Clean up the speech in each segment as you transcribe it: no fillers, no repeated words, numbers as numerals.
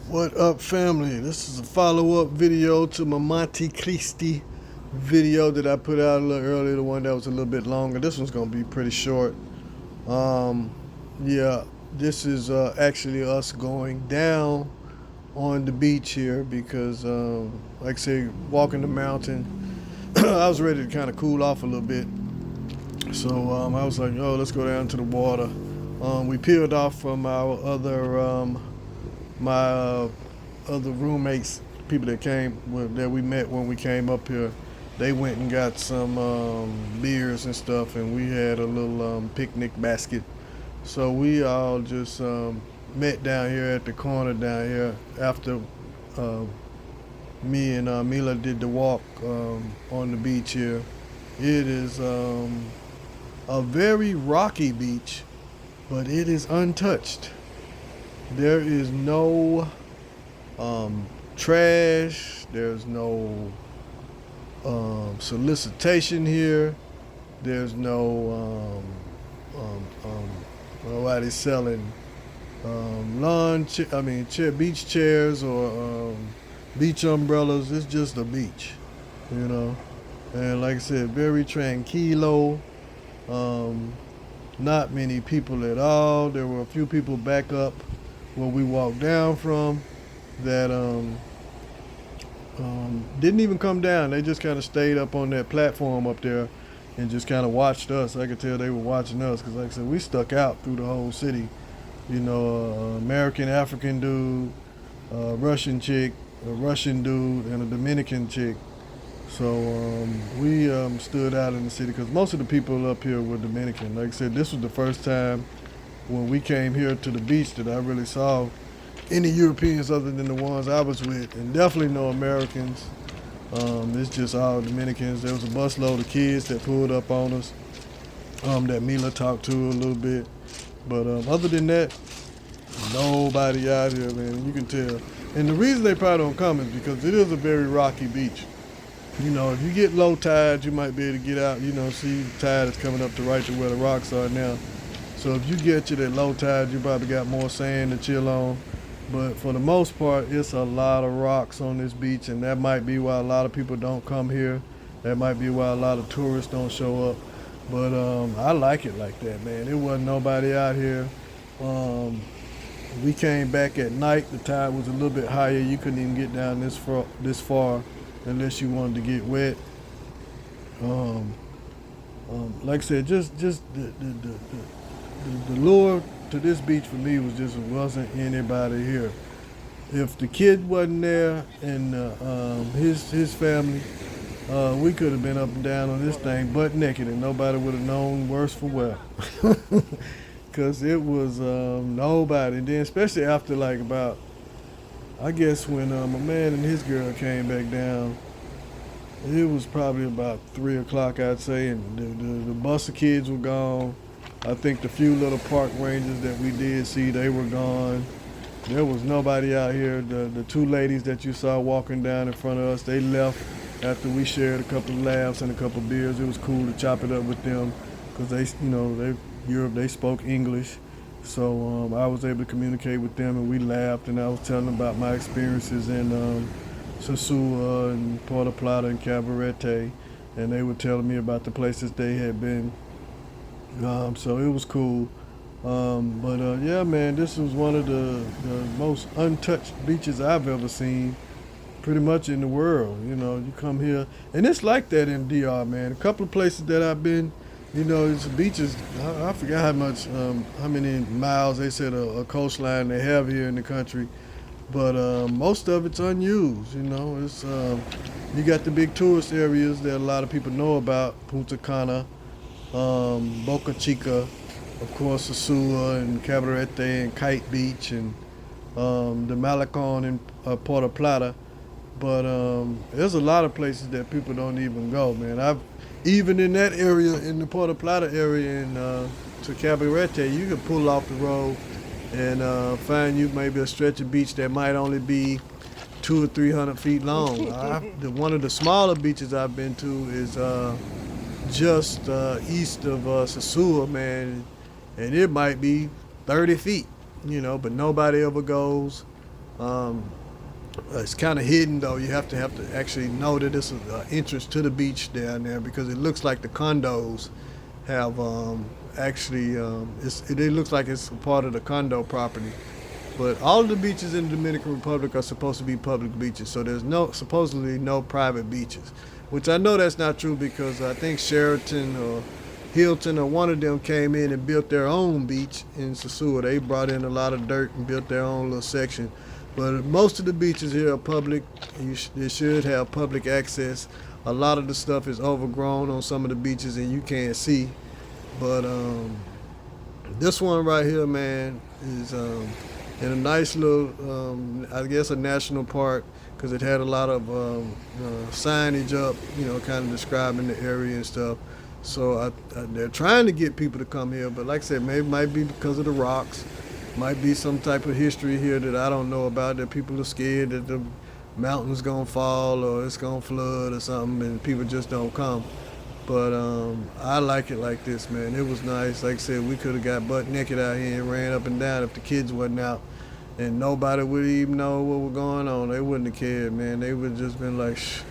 What up, family? This is a follow-up video to my Monte Cristi video that I put out a little earlier, the one that was a little bit longer. This one's gonna be pretty short. Um, yeah, this is actually us going down on the beach here because, like I say, walking the mountain, I was ready to kind of cool off a little bit. So I was like, oh, let's go down to the water. We peeled off from our my other roommates, people that that we met when we came up here. They went and got some beers and stuff, and we had a little picnic basket. So we all just met down here at the corner down here after uh, me and Mila did the walk on the beach here. It is a very rocky beach, but it is untouched. There is no trash. There's no solicitation here. There's no nobody selling beach chairs or beach umbrellas. It's just a beach, you know. And like I said, very tranquilo. Not many people at all. There were a few people back up where we walked down from that didn't even come down. They just kind of stayed up on that platform up there and just kind of watched us. I could tell they were watching us because, like I said, we stuck out through the whole city. You know, American, African dude, Russian chick, a Russian dude, and a Dominican chick. So we stood out in the city because most of the people up here were Dominican. Like I said, this was the first time when we came here to the beach that I really saw any Europeans other than the ones I was with, and definitely no Americans. It's just all Dominicans. There was a busload of kids that pulled up on us that Mila talked to a little bit. But other than that, nobody out here, man. You can tell. And the reason they probably don't come is because it is a very rocky beach. You know, if you get low tide, you might be able to get out, see the tide is coming up to right to where the rocks are now. So if you get to that low tide, you probably got more sand to chill on. But for the most part, it's a lot of rocks on this beach, and that might be why a lot of people don't come here. That might be why a lot of tourists don't show up. But I like it like that, man. There wasn't nobody out here. We came back at night. The tide was a little bit higher. You couldn't even get down this far unless you wanted to get wet. Like I said, just the lure to this beach for me was just wasn't anybody here. If the kid wasn't there and his family, we could have been up and down on this thing butt naked and nobody would have known worse for wear. Cause it was nobody. And then especially after like about, I guess when my man and his girl came back down, it was probably about 3 o'clock, I'd say, and the bus of kids were gone. I think the few little park rangers that we did see, they were gone. There was nobody out here. The two ladies that you saw walking down in front of us, they left after we shared a couple of laughs and a couple of beers. It was cool to chop it up with them because they spoke English. So I was able to communicate with them, and we laughed, and I was telling them about my experiences in Sosua and Puerto Plata and Cabarete, and they were telling me about the places they had been. So it was cool. Yeah, man, this was one of the most untouched beaches I've ever seen, pretty much in the world. You know, you come here, and it's like that in DR, man. A couple of places that I've been, it's beaches. I forgot how many miles they said a coastline they have here in the country, but most of it's unused. It's you got the big tourist areas that a lot of people know about, Punta Cana, Boca Chica, of course, Sosua and Cabarete and Kite Beach and the Malecon in Puerto Plata. But there's a lot of places that people don't even go, man. Even in that area, in the Puerto Plata area and to Cabarete, you could pull off the road and find you maybe a stretch of beach that might only be 200 or 300 feet long. One of the smaller beaches I've been to is just east of Sosua, man, and it might be 30 feet, but nobody ever goes. Um, it's kind of hidden though. You have to actually know that this is an entrance to the beach down there because it looks like the condos have actually it looks like it's a part of the condo property. But all of the beaches in the Dominican Republic are supposed to be public beaches, so there's no supposedly no private beaches, which I know that's not true because I think Sheraton or Hilton or one of them came in and built their own beach in Sosua. They brought in a lot of dirt and built their own little section. But most of the beaches here are public. They should have public access. A lot of the stuff is overgrown on some of the beaches and you can't see. But this one right here, man, is in a nice little, I guess, a national park because it had a lot of signage up, kind of describing the area and stuff. So they're trying to get people to come here, but like I said, maybe it might be because of the rocks, might be some type of history here that I don't know about. That people are scared that the mountain's gonna fall or it's gonna flood or something, and people just don't come. But I like it like this, man. It was nice. Like I said, we could have got butt naked out here and ran up and down if the kids wasn't out, and nobody would even know what was going on. They wouldn't have cared, man. They would have just been like, shh,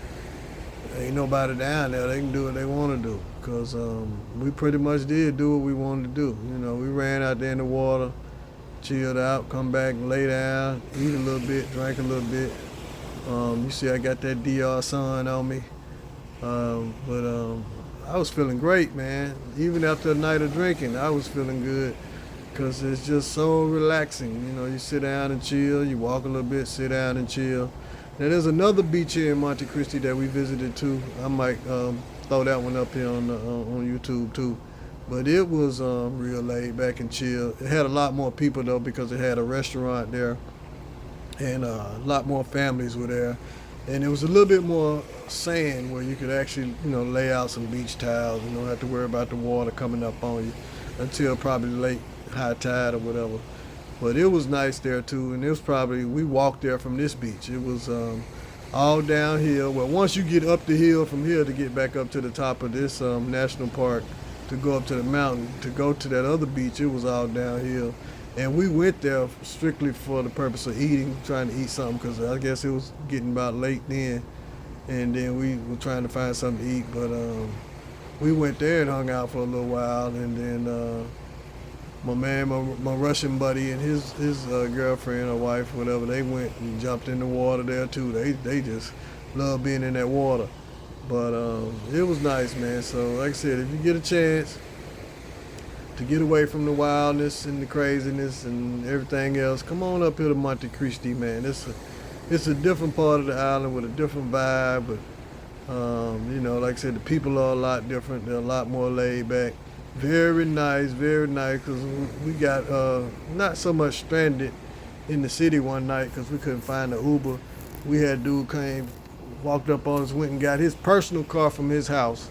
ain't nobody down there. They can do what they want to do. Because we pretty much did do what we wanted to do. We ran out there in the water, chilled out, come back, lay down, eat a little bit, drank a little bit. You see I got that DR sun on me. But I was feeling great, man. Even after a night of drinking, I was feeling good because it's just so relaxing. You sit down and chill, you walk a little bit, sit down and chill. Now, there's another beach here in Monte Cristi that we visited too. I might throw that one up here on YouTube too. But it was real laid back and chill. It had a lot more people though because it had a restaurant there and a lot more families were there. And it was a little bit more sand where you could actually, lay out some beach towels and don't have to worry about the water coming up on you until probably late high tide or whatever. But it was nice there too, and it was we walked there from this beach. It was all downhill. Well, once you get up the hill from here to get back up to the top of this national park, to go up to the mountain, to go to that other beach, it was all downhill. And we went there strictly for the purpose of eating, trying to eat something, because I guess it was getting about late then. And then we were trying to find something to eat, but we went there and hung out for a little while, and then my Russian buddy and his girlfriend or wife, whatever, they went and jumped in the water there too. They just love being in that water. But it was nice, man. So like I said, if you get a chance to get away from the wildness and the craziness and everything else, come on up here to Monte Cristi, man. It's a different part of the island with a different vibe, but like I said, the people are a lot different. They're a lot more laid back. Very nice, because we got not so much stranded in the city one night because we couldn't find the Uber. We had a dude came, walked up on us, went and got his personal car from his house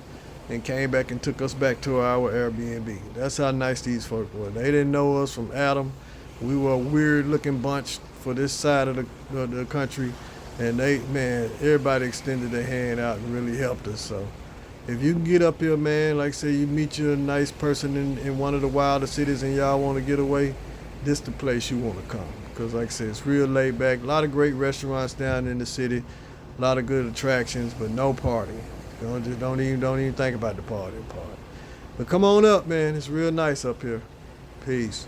and came back and took us back to our Airbnb. That's how nice these folk were. They didn't know us from Adam. We were a weird looking bunch for this side of the country, and everybody extended their hand out and really helped us. So if you can get up here, man, like I say, you meet you a nice person in one of the wilder cities and y'all want to get away, this the place you want to come. Because like I said, it's real laid back. A lot of great restaurants down in the city, a lot of good attractions, but no party. Don't even think about the party part. But come on up, man. It's real nice up here. Peace.